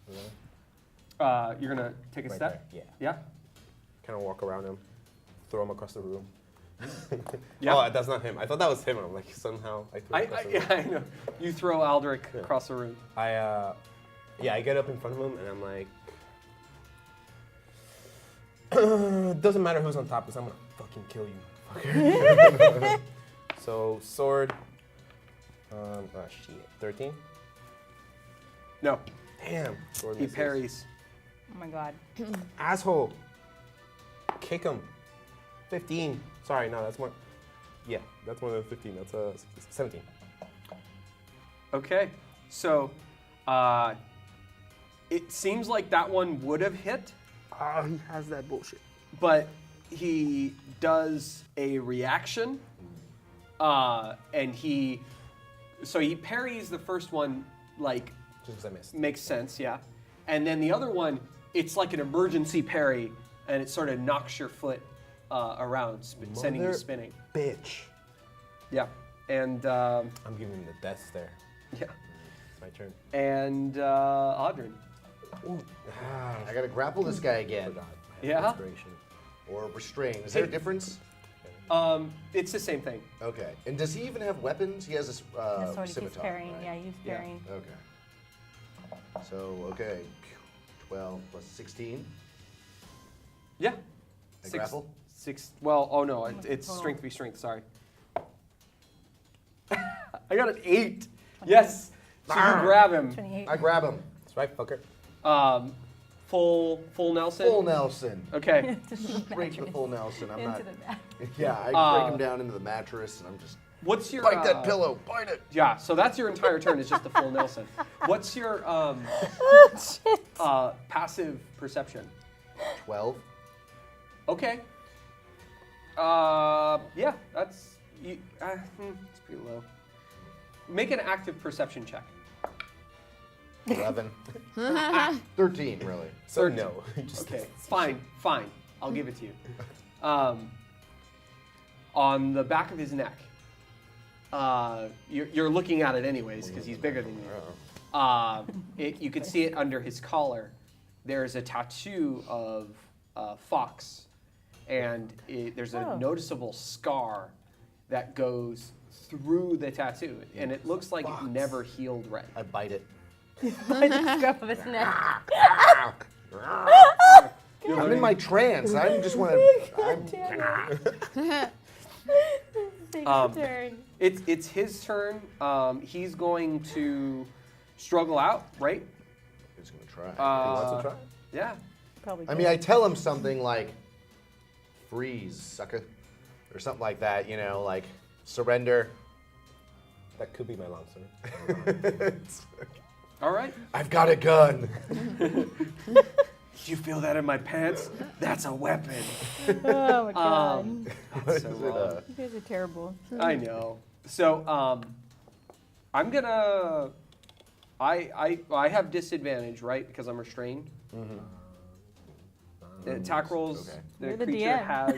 Whatever. You're gonna take a Right step. there, Yeah. Kind of walk around him, throw him across the room. Yeah. Oh, that's not him. I thought that was him. I'm like, somehow I threw him across the room. Yeah, I know. You throw Aldrich across the room. I get up in front of him and I'm like, doesn't matter who's on top, because I'm gonna fucking kill you, fucker. So sword, shit, 13. No, Damn, sword he misses. parries. Oh my god. Asshole. Kick him. 15. Sorry, no, that's more. Yeah, that's more than 15. That's 17. Okay, so it seems like that one would have hit, Ah, he has that bullshit. but he does a reaction, and he parries the first one, like, Just because I missed. makes sense, yeah, and then the other one, it's like an emergency parry, and it sort of knocks your foot around, sending you Mother spinning. Bitch. Yeah, and I'm giving him the death stare. yeah, It's my turn. and Audrin. I gotta grapple this guy again. Forgot. Yeah? Inspiration. Or restrain. Is there a Hey. difference? It's the same thing. Okay. And does he even have weapons? He has a That's what he keeps scimitar, parrying. right? Yeah, he's Yeah. parrying. Okay. So, okay. 12 plus 16. Yeah. I grapple? Well, oh no, it's total? strength v strength. Sorry. I got an 8. Yes. So you grab him. 28. I grab him. That's right, fucker. Full Nelson. Full Nelson. Okay. Straight to full Nelson. I'm Into not. the back. Yeah, I break him down into the mattress and I'm just. What's your Bite that pillow. Bite it. Yeah. So that's your entire turn. Is just the full Nelson. What's your passive perception? 12. Okay. Yeah, that's it's pretty low. Make an active perception check. 11. 13, really. So no. Just Okay, fine. I'll give it to you. On the back of his neck, you're looking at it anyways because he's bigger than you. You can see it under his collar. There's a tattoo of fox, and there's a noticeable scar that goes through the tattoo, and it looks like it never healed right. I bite it. By the scruff of his neck. I'm in my trance. I just want to. Take a turn. It's his turn. He's going to struggle out, right? He's going to try. wants to try? Yeah. Probably. I mean, I tell him something like, freeze, sucker. Or something like that, you know, like, surrender. That could be my long sword. All right. I've got a gun. Do you feel that in my pants? That's a weapon. Oh my god. That's so wrong. You guys are terrible. I know. So I'm gonna. I have disadvantage, right? Because I'm restrained. The attack rolls. Okay. The You're the creature DM. has.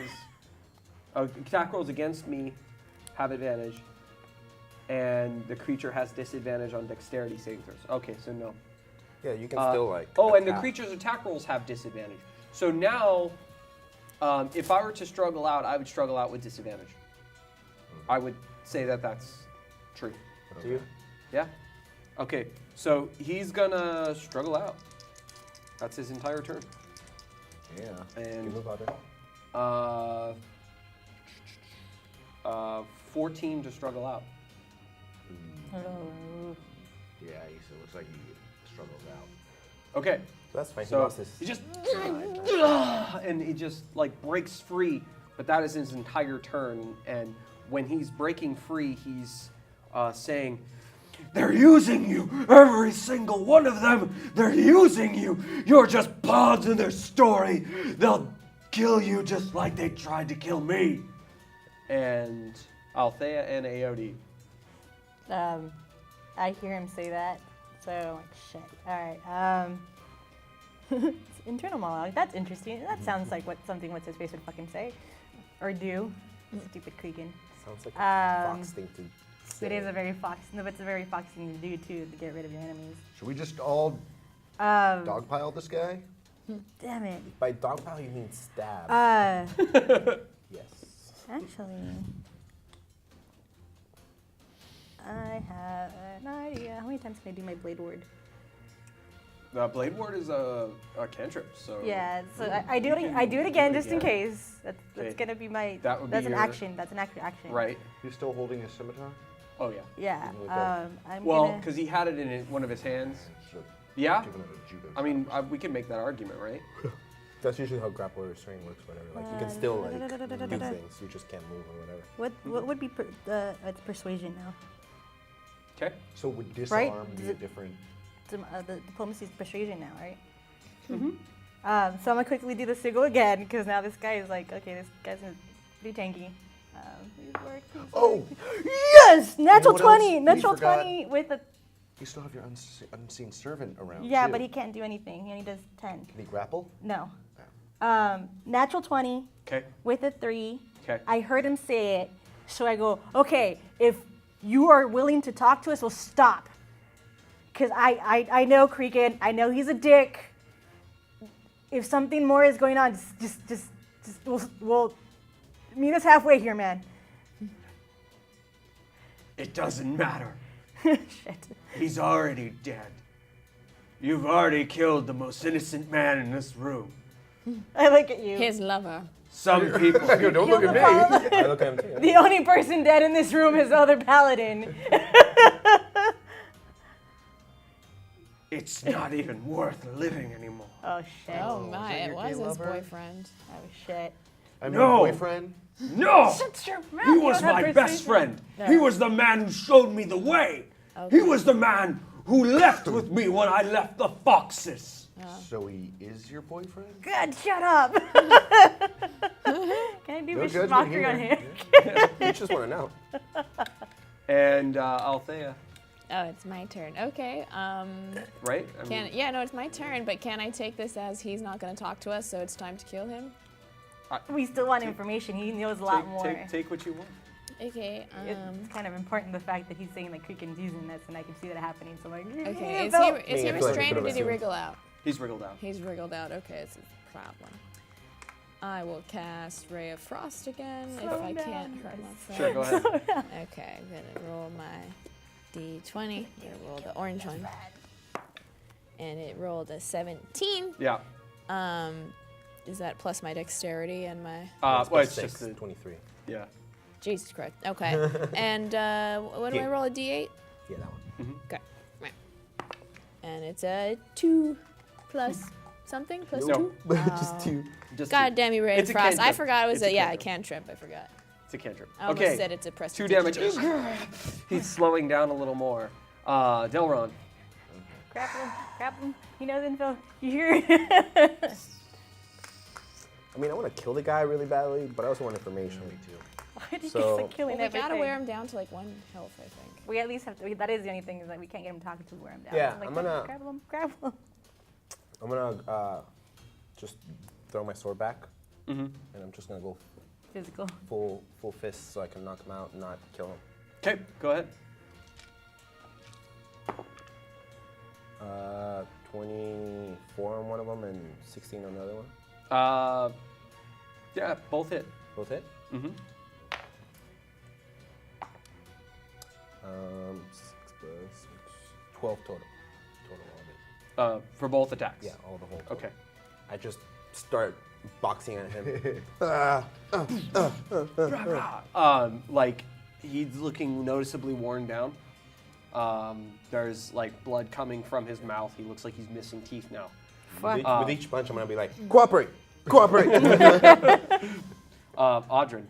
Attack rolls against me have advantage, and the creature has disadvantage on dexterity saving throws. Okay, so no. Yeah, you can still like. And the attack. creature's attack rolls have disadvantage. So now, if I were to struggle out, I would struggle out with disadvantage. I would say that that's true. Do you? Yeah? Okay, so he's gonna struggle out. That's his entire turn. Yeah. And Give him a 14 to struggle out. Oh. Yeah, so it looks like he struggles out. Okay, That's fine. He so lost his. he just and he just like breaks free, but that is his entire turn. And when he's breaking free, he's saying, "They're using you, every single one of them. They're using you. You're just pawns in their story. They'll kill you just like they tried to kill me." And Althea and Aode. I hear him say that, so I'm like, shit. All right. Internal monologue. That's interesting. That sounds like something what's his face would fucking say, or do. Stupid Cregan. Sounds like a Um, fox thing to It is a very fox. No, it's a very foxy thing to do too, to get rid of your enemies. Should we just all Um, dogpile this guy? Damn it. By dogpile, you mean stab. Yes. Actually, I have an idea. How many times can I do my blade ward? Blade Ward is a cantrip, so. Yeah, so I do it again just in case. That's Okay. gonna be my. That would be that's an your- action. That's an action. Right. He's still holding his scimitar? Oh yeah. Yeah. Even with that- I'm Well, gonna. because he had it in one of his hands. So Yeah. giving it a judo. I mean, we can make that argument, right? That's usually how grappler restraint works, whatever. Like, you can still, like, do things, you just can't move or whatever. What would be it's persuasion now? Okay. So would disarm Does be a it- different? The diplomacy is persuasion now, right? So I'm gonna quickly do the sigil again because now this guy is like, okay, this guy's pretty tanky. Please work, please Oh! work. Yes, natural what else 20, we natural forgot? 20 with a. You still have your unseen servant around. Yeah, too. but he can't do anything. He only does 10. Can he grapple? No. Natural 20 Okay. with a 3. Okay. I heard him say it, so I go, okay, if you are willing to talk to us, we'll stop. Because I know Creakin, I know he's a dick. If something more is going on, just we'll meet us halfway here, man. It doesn't matter. Shit. He's already dead. You've already killed the most innocent man in this room. I look at you. His lover. Some people. Don't look at me. I look at him too. The only person dead in this room is the other paladin. It's not even worth living anymore. Oh shit. Oh my, that it your was gay his lover? boyfriend. Oh shit. I'm No. your boyfriend. No! Shut your mouth. He you was don't have my best persuasion. friend. No. He was the man who showed me the way. Okay. He was the man who left with me when I left the foxes. So he is your boyfriend? God, shut up. Can I do No Vicious judgment Mockery on here. him? You just want to know. And Althea, Oh, it's my turn. Okay. right? I mean, No, it's my turn. But can I take this as he's not going to talk to us, so it's time to kill him? We still want information. He knows a lot more. take what you want. Okay. It's kind of important the fact that he's saying like Creakin's using this, and I can see that happening. So I'm like, Okay. Is Bill. he I feel like we restrained or could've did he assumed. wriggle out? He's wriggled out. He's wriggled out. Okay, it's a problem. I will cast Ray of Frost again if I can't hurt myself. Sure, go ahead. Okay, I'm gonna roll my D20. I'm gonna roll the orange one. And it rolled a 17. Yeah. Is that plus my dexterity and my... Well, it's just 23. yeah. Jesus Christ. Okay. And what do I Yeah. roll, a D8? Yeah, that one. Okay. Right. And it's a 2 plus something? Plus No. 2? Just two. Just God damn you, Ray of It's a Frost. I cantrip. forgot it was It's a a cantrip. cantrip. I forgot. It's a cantrip. I almost Okay. said it's a 2 prestidigitation. damage. He's slowing down a little more. Delron. Grab him. He knows info. You hear? I mean, I want to kill the guy really badly, but I also want information. Me too. Why do you So- guys like killing Well, we gotta everything? wear him down to like 1 health, I think. We at least have to. That is the only thing is that we can't get him talking to wear him down. Yeah, So, like, I'm gonna- grab him. I'm gonna just throw my sword back, Mm-hmm. and I'm just gonna go Physical. full fist so I can knock him out and not kill him. Okay, go ahead. 24 on one of them and 16 on the other one. Yeah, both hit. Both hit. Mm-hmm. 6 plus 6, 12 total. Total of it. For both attacks. Yeah, all the whole. Okay. I just start boxing at him. Like he's looking noticeably worn down. There's like blood coming from his mouth. He looks like he's missing teeth now. With each punch, I'm gonna be like, cooperate, cooperate. Audrin.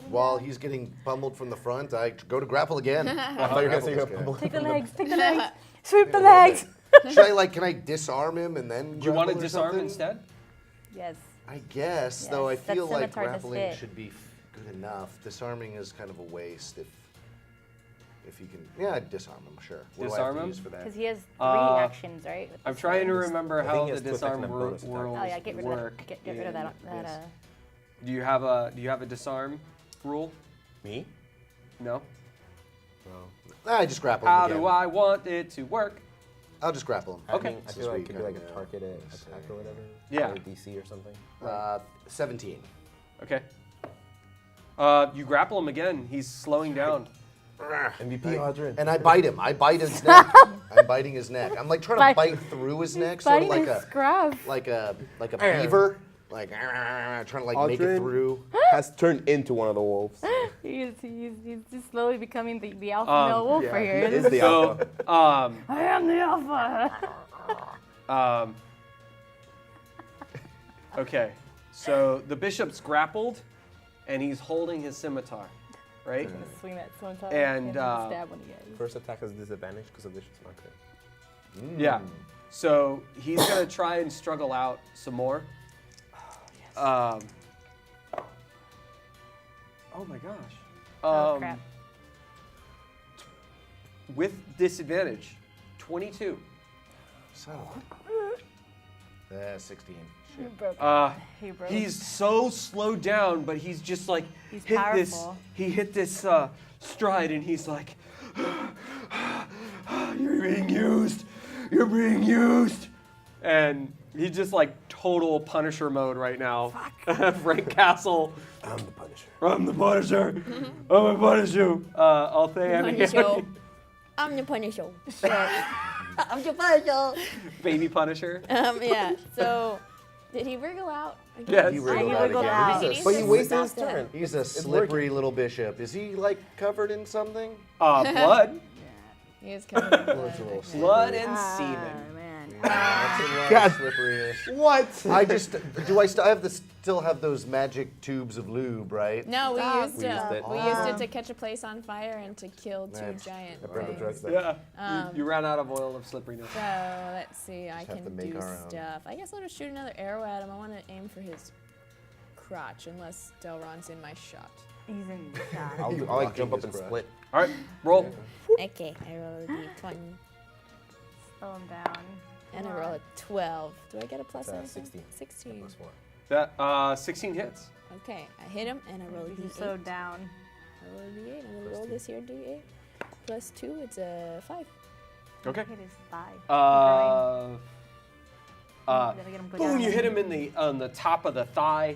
While he's getting pummeled from the front, I go to grapple again. I thought you were gonna say you're gonna pummel. Take the legs. Take the legs. Sweep the legs. Should I can I disarm him and then? Do you want to grapple or disarm something? instead? Yes. I guess, though I Yes, that feel like scimitar does grappling fit. should be good enough. Disarming is kind of a waste if you can. Yeah, I'd disarm him, sure. What do I have Disarm to him? use for that? Because he has 3 Uh, actions, right? with I'm this trying to one? remember I how think he the has two attacks disarm and a bonus attack. rules Oh yeah, get rid of work. that. Get rid of that. in this. Do you have a disarm rule? Me? No. I just grapple him How again. do I want it to work? I'll just grapple him. Okay. I feel Just like where it could you be like kinda a know. targeted Let's attack see. or whatever. Yeah. Or DC or something. 17. Okay. You grapple him again. He's slowing down. MVP Audrin. And I bite him. I bite his neck. I'm biting his neck. I'm like trying to bite through his neck, sort of Biting like his a scruff. like a beaver, like trying to like make it Audrin through. has turned into one of the wolves. He's just slowly becoming the alpha male wolf right here. He is the So, alpha. I am the alpha. Okay. So the bishop's grappled, and he's holding his scimitar, right? Swing that scimitar And, stab one of you guys. First attack has disadvantage because of Vicious Mockery. Yeah. So he's gonna try and struggle out some more. Oh my gosh. Oh crap. With disadvantage, 22. So. 16. He broke. He broke. He's so slowed down, but he's just like He's hit powerful. He hit this stride, and he's like, "You're being used. You're being used." And he's just like total Punisher mode right now. Frank Castle. I'm the Punisher. I'm the Punisher. I'm gonna punish you. Althea and Punisher. I'm the Punisher. I'm the Punisher. Baby Punisher. Yeah. So, did he wriggle out? Yes. He He wriggled out wiggled again. out. He's a, But you wasted his Stop that. turn. he's a slippery little bishop. Is he like covered in something? Blood. He is covered in blood. Blood's a little slippery. Blood and Ah, semen. man. That's a lot God. of slipperiness. What? I just do. I still have those magic tubes of lube, right? No, we Stop. used We used it. We used it to catch a place on fire and to kill two Nice. giant I burned the things. drugs there. Yeah. You ran out of oil of slipperiness. So let's see. I Just have to can make do our own. stuff. I guess I'll just shoot another arrow at him. I want to aim for his crotch, unless Delron's in my shot. He's in the shot. I'll like Blocking jump up his and crotch. split. All right, roll. Okay, I roll a d20 Slow him down. and I roll a 12. Do I get a plus anything? 16. 16. Plus 4. That 16 hits. Okay, I hit him and I roll a He's d8. slowed down. I roll a d8. I'm gonna roll this here d8. Plus 2, it's a 5. Okay. Hit his thigh. Gotta get him go boom! down. You hit him in the on the top of the thigh,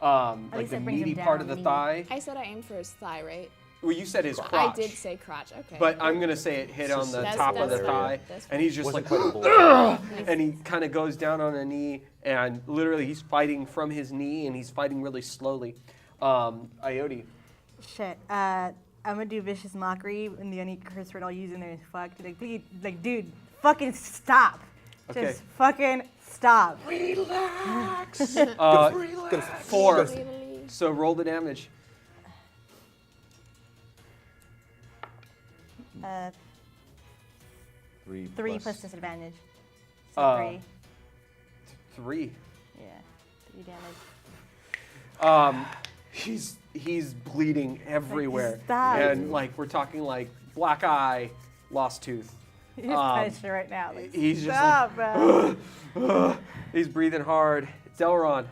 like least the it brings him meaty part of down the the thigh. I said I aimed for his thigh, right? Well, you said his crotch. I did say crotch. Okay. But I'm gonna say it hit on the That's- top of the that's thigh, fine. That's and he's just Wasn't like, quite a blow. and he kind of goes down on a knee, and literally he's fighting from his knee, and he's fighting really slowly. Ioti. Shit. I'm gonna do Vicious Mockery, and the only curse word I'll use in there is fuck. Like, please, like, dude, fucking stop. Okay. Just fucking stop. 4. So roll the damage. 3 plus disadvantage. So Uh, 3. 3. Yeah. 3 damage. He's bleeding everywhere, stop. and like we're talking like black eye, lost tooth. He's punished right now. Like, He's just stop, bro. He's breathing hard. Delron.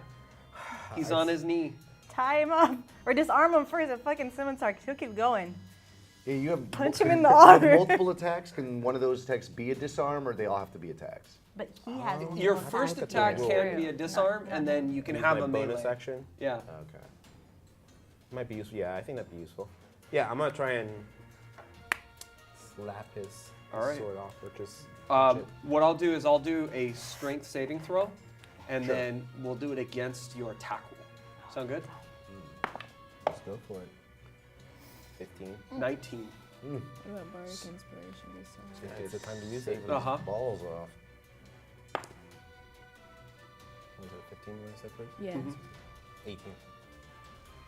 He's on his knee. Tie him up. Or disarm him first at fucking scimitar, 'cause he'll keep going. Yeah, you have Punch him in the have arm. multiple attacks. Can one of those attacks be a disarm, or they all have to be attacks? But he has it. Your first attack can be a disarm, and then you can have my a bonus melee. action. Yeah. Okay. Might be useful. Yeah, I think that'd be useful. Yeah, I'm gonna try and slap his All right. sword off, or just. What I'll do is I'll do a strength saving throw, and then we'll do it against your attack roll. Sound good? Let's go for it. 15. 19. What about Bardic Inspiration? Yeah, it's the time to use it. Saving his Uh-huh. balls off. Was it 15 when I said first? Yeah. 18.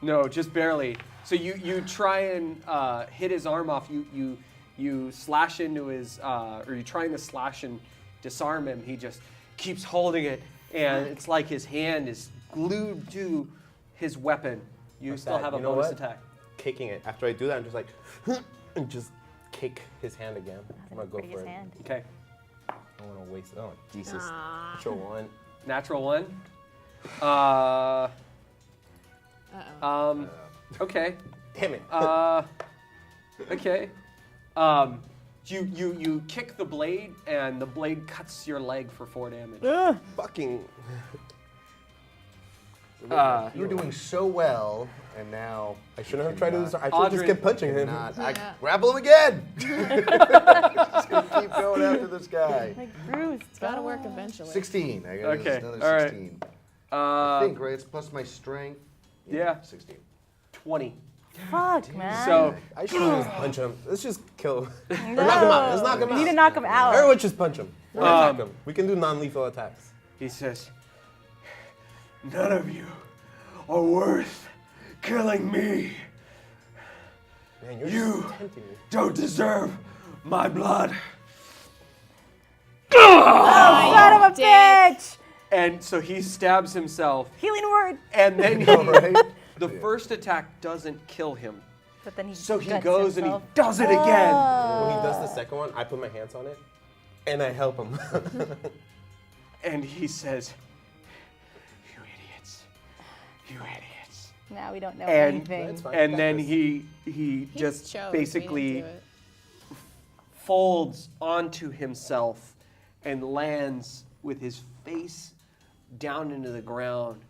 No, just barely. So you try and hit his arm off. You slash into his, or you're trying to slash and disarm him. He just keeps holding it, and it's like his hand is glued to his weapon. You Like still that. have a You know bonus what? attack. Kicking it. After I do that, I'm just like, and just kick his hand again. I'm gonna go Break his for it. hand. Okay. I don't want to waste it. Oh, Jesus. Ah. Show 1. Natural 1. Uh-oh. Okay. Damn it. Okay. You kick the blade, and the blade cuts your leg for 4 damage. Fucking. You're doing so well, and now I shouldn't have tried to do this. I should have just kept punching him. I grapple him again. Just gonna keep going after this guy. Like Bruce, It's got to work eventually. 16. I got Okay, another all right. 16. I think, right? It's plus my strength. Yeah. 16. 20. fuck, man. So I should just punch him. Let's just kill him. no. Or knock him out. Let's knock him We out. need to knock him out. Everyone just punch him. Or attack him. We can do non-lethal attacks. he says, "None of you are worth killing me. Man, you're You just tempting me. don't deserve my blood." Son of a bitch! And so he stabs himself, Healing word. and then Right? the first attack doesn't kill him. But then he So he guts goes himself. and he does it again. When he does the second one, I put my hands on it, and I help him. And he says, "You idiots. You idiots." Now we don't know And, anything. That's fine. and Got then this. he just chose, we didn't basically do it. folds onto himself and lands with his face down into the ground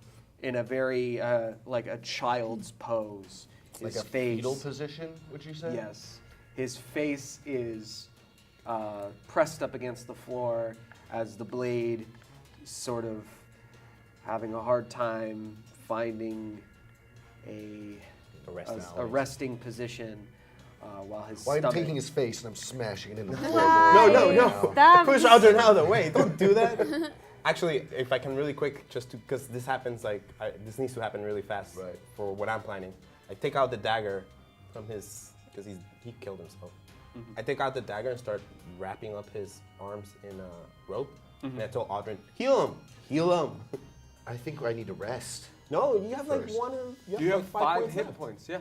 in a very like a child's pose. Like His a face, fetal position, would you say? yes, his face is pressed up against the floor as the blade sort of having a hard time finding a resting position while his Well, I'm stomach. taking his face and I'm smashing it into the floorboard. No. Stop. Push Audrey out of the way. Don't do that. Actually, if I can really quick, just because this happens this needs to happen really fast Right. for what I'm planning. I take out the dagger from his, because he killed himself. Mm-hmm. I take out the dagger and start wrapping up his arms in a rope. And I told Audrey, heal him. I think I need to rest. No, you have like First. You have 5 points hit left. points, yeah.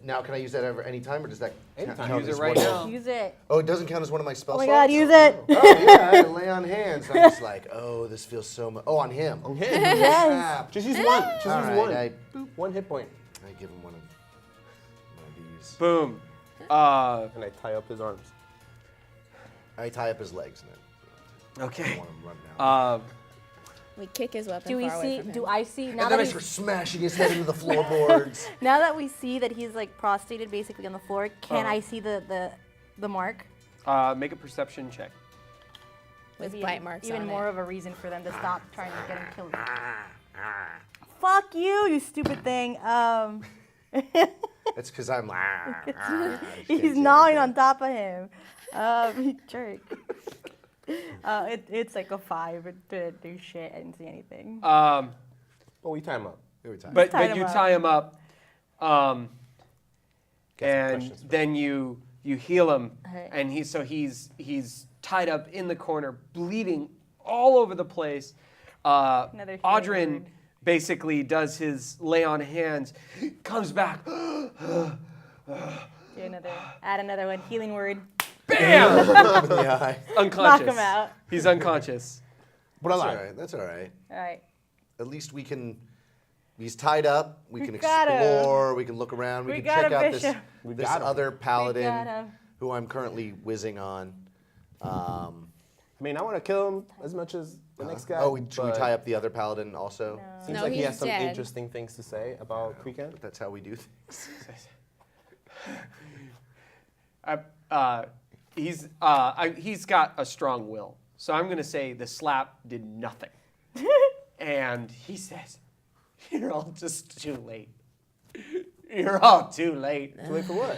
Now, can I use that ever any time, or does that Anytime. count Use it as right one now. Use it. Oh, it doesn't count as one of my spell Oh my slots? god, use it. Oh, yeah, I lay on hands. I'm just like, oh, this feels so much. Oh, on him. On him. Yes. Crap. Just use one. Just All use right, one. I 1 hit point. give him one of these. Boom. And I tie up his arms. I tie up his legs and then I Okay. want him to run down. We kick his weapon Do we far away see? from him. Do I see? And Now then that I we, start smashing his head into the floorboards. now that we see that he's like prostrated basically on the floor, can I see the mark? Make a perception check. With Maybe bite marks Even on more it. of a reason for them to stop trying to get him killed. Fuck you stupid thing. That's because I'm He's gnawing on top of him. You jerk. It's like a 5. It didn't do shit. I didn't see anything. Oh, we tie him up. Every time. But Tied him you up. tie him up, Get some and questions first. then you heal him, Okay. and he's tied up in the corner, bleeding all over the place. Another healing Audrin word. basically does his lay on hands, comes back, Do add another one. Healing word. bam, Yeah, unconscious. Knock him out. He's unconscious. But that's all alive. right. That's all right. All right. At least we can. He's tied up. We can got him. explore. We can look around. We We can got check him, out Bishop. We this got him. other got paladin him. who I'm currently whizzing on. I mean, I want to kill him as much as the next guy. Oh, should we but tie up the other paladin also? Seems No, like he he's has some dead. interesting things to say about Creekend. That's how we do things. He's got a strong will, so I'm gonna say the slap did nothing. And he says, "You're all just too late. You're all too late." Too late for what?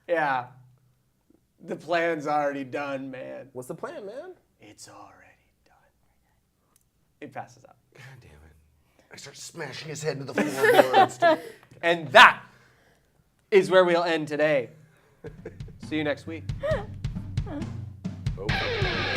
Yeah, the plan's already done, man. What's the plan, man? It's already done. It passes out. God damn it. I start smashing his head into the floorboards. And that is where we'll end today. See you next week. Okay.